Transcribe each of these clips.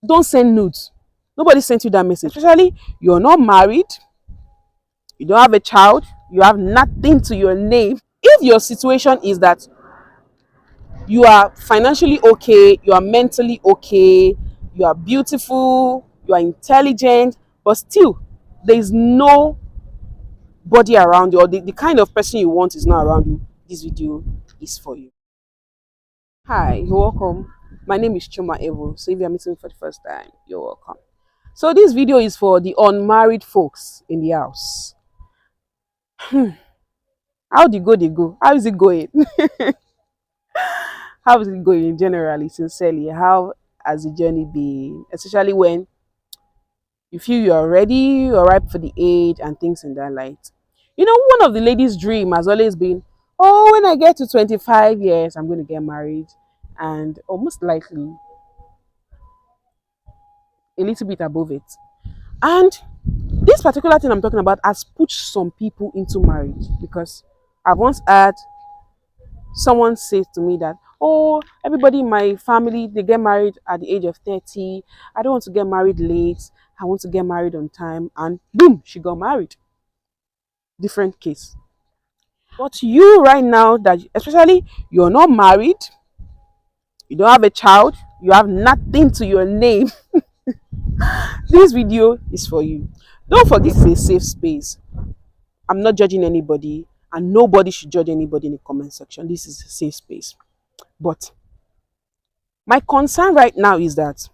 Don't send nudes. Nobody sent you that message. Especially you're not married, you don't have a child, you have nothing to your name. If your situation is that you are financially okay, you are mentally okay, you are beautiful, you are intelligent, but still there is no body around you, or the kind of person you want is not around you, this video is for you. Hi, you're welcome. My name is Chioma Evo. So if you're meeting me for the first time, you're welcome. So this video is for the unmarried folks in the house. How do you go, they go? How is it going? How is it going generally, sincerely? How has the journey been? Especially when you feel you're ready, you're ripe for the age and things in that light. You know, one of the ladies' dream has always been, oh, when I get to 25 years, I'm going to get married. And almost likely a little bit above it. And this particular thing I'm talking about has pushed some people into marriage, because I've once had someone say to me that, oh, everybody in my family, they get married at the age of 30. I don't want to get married late. I want to get married on time. And boom, she got married. Different case. But you right now, that especially you're not married, you don't have a child, you have nothing to your name, this video is for you. Don't forget, this is a safe space. I'm not judging anybody, and nobody should judge anybody in the comment section. This is a safe space. But my concern right now is that,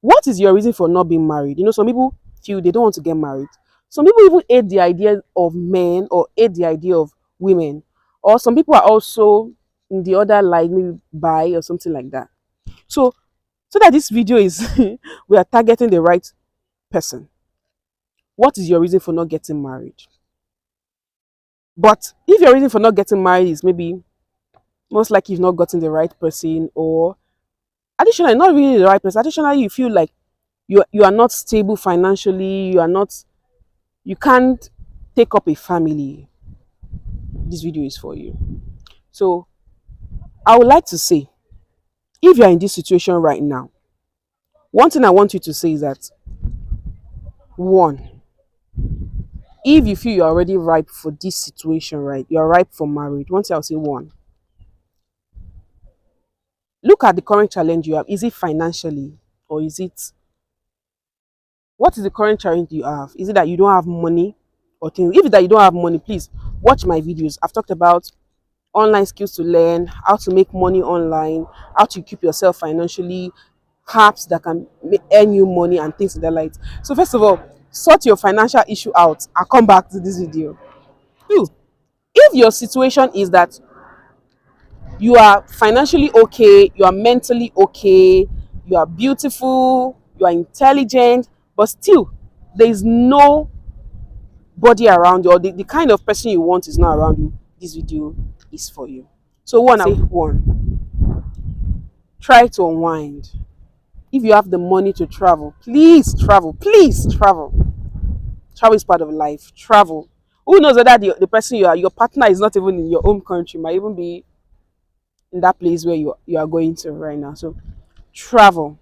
what is your reason for not being married? You know, some people feel they don't want to get married. Some people even hate the idea of men, or hate the idea of women. Or some people are also in the other line, maybe bi or something like that. So that this video is, we are targeting the right person. What is your reason for not getting married? But if your reason for not getting married is maybe most likely you've not gotten the right person, or additionally not really the right person, additionally you feel like you are not stable financially, you can't take up a family, this video is for you. So I would like to say, if you are in this situation right now, one thing I want you to say is that, one, if you feel you're already ripe for this situation, right, you're ripe for marriage, one thing I'll say, one, look at the current challenge you have. Is it financially, or is it, what is the current challenge you have? Is it that you don't have money or things? If it's that you don't have money, please watch my videos. I've talked about online skills to learn, how to make money online, how to keep yourself financially, apps that can earn you money and things like that. Like, so first of all, sort your financial issue out. I'll come back to this video. Two, if your situation is that you are financially okay, you are mentally okay, you are beautiful, you are intelligent, but still there is no body around you, or the kind of person you want is not around you, this video is for you. So one, I say one, try to unwind. If you have the money to travel, please travel. Please travel. Travel is part of life. Travel. Who knows whether the person your partner is not even in your home country, might even be in that place where you are going to right now. So travel.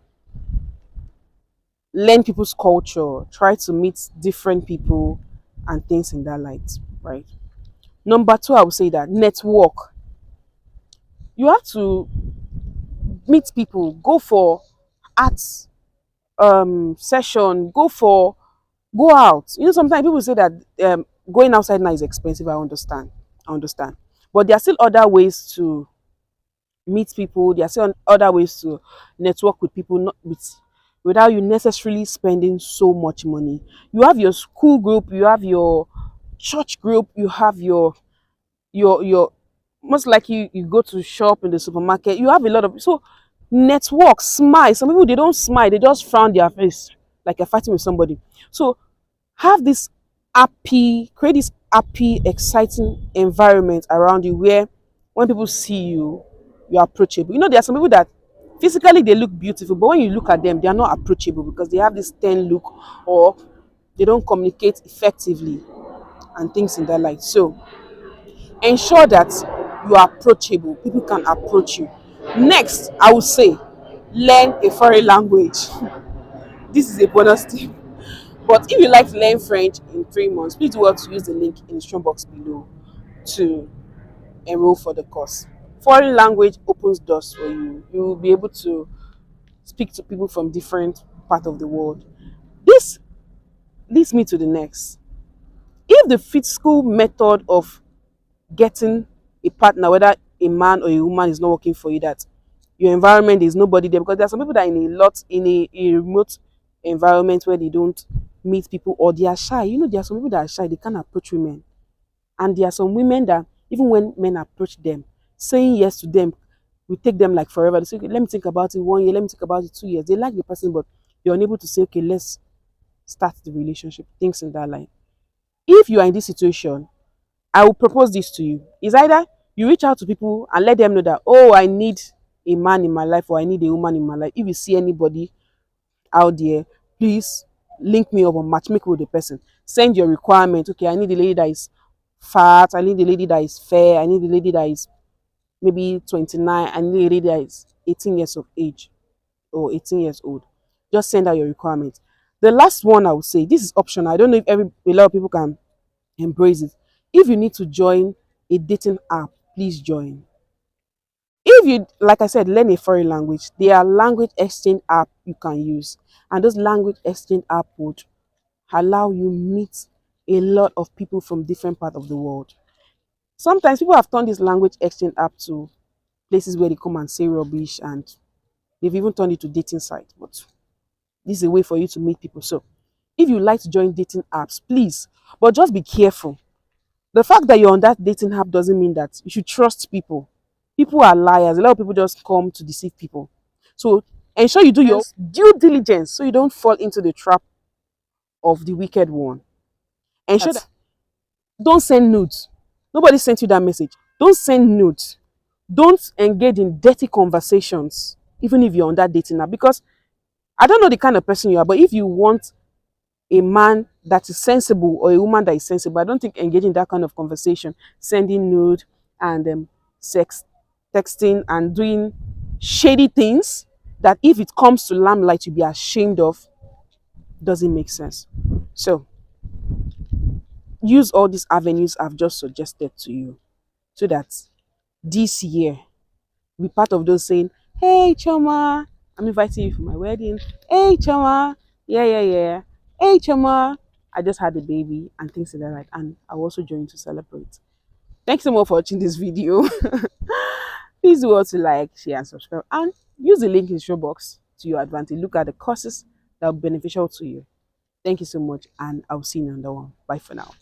Learn people's culture. Try to meet different people and things in that light, right? Number two, I would say that network. You have to meet people. Go for arts session. Go out. You know, sometimes people say that going outside now is expensive. I understand. But there are still other ways to meet people. There are still other ways to network with people, not without you necessarily spending so much money. You have your school group, you have your church group, you have your most likely you go to shop in the supermarket. You have a lot of, so network, smile. Some people, they don't smile, they just frown their face like you're fighting with somebody. So have this create this happy, exciting environment around you, where when people see you, you're approachable. You know, there are some people that physically they look beautiful, but when you look at them, they are not approachable, because they have this stern look, or they don't communicate effectively and things in that light. So ensure that you are approachable. People can approach you. Next, I would say, learn a foreign language. This is a bonus tip. But if you like to learn French in 3 months, please do well to use the link in the description box below to enroll for the course. Foreign language opens doors for you. You will be able to speak to people from different parts of the world. This leads me to the next. If the physical method of getting a partner, whether a man or a woman, is not working for you, that your environment is nobody there, because there are some people that in a remote environment where they don't meet people or they are shy. You know, there are some people that are shy, they can't approach women. And there are some women that even when men approach them, saying yes to them will take them like forever. They say, okay, let me think about it 1 year, let me think about it 2 years. They like the person, but you're unable to say, okay, let's start the relationship, things in that line. If you are in this situation, I will propose this to you. It's either you reach out to people and let them know that, oh, I need a man in my life or I need a woman in my life. If you see anybody out there, please link me up or match make with the person. Send your requirement. Okay, I need a lady that is fat. I need a lady that is fair. I need a lady that is maybe 29. I need a lady that is 18 years of age or 18 years old. Just send out your requirement. The last one I would say, this is optional. I don't know if a lot of people can embrace it. If you need to join a dating app, please join. If you, like I said, learn a foreign language, there are language exchange app you can use, and those language exchange app would allow you meet a lot of people from different parts of the world. Sometimes people have turned this language exchange app to places where they come and say rubbish, and they've even turned it to dating site. But this is a way for you to meet people. So if you like to join dating apps, please, but just be careful. The fact that you're on that dating app doesn't mean that you should trust people. People are liars. A lot of people just come to deceive people. So ensure you do your due diligence so you don't fall into the trap of the wicked one. Ensure that don't send nudes. Nobody sent you that message. Don't send nudes. Don't engage in dirty conversations, even if you're on that dating app. Because I don't know the kind of person you are, but if you want a man that is sensible or a woman that is sensible, I don't think engaging in that kind of conversation, sending nude and sex, texting and doing shady things that if it comes to limelight you'll be ashamed of, doesn't make sense. So use all these avenues I've just suggested to you so that this year be part of those saying, hey Choma, I'm inviting you for my wedding. Hey Choma, yeah. Hey Choma, I just had a baby and things like that. And I'll also join to celebrate. Thanks so much for watching this video. Please do also like, share, and subscribe. And use the link in the show box to your advantage. Look at the courses that are beneficial to you. Thank you so much, and I'll see you in another one. Bye for now.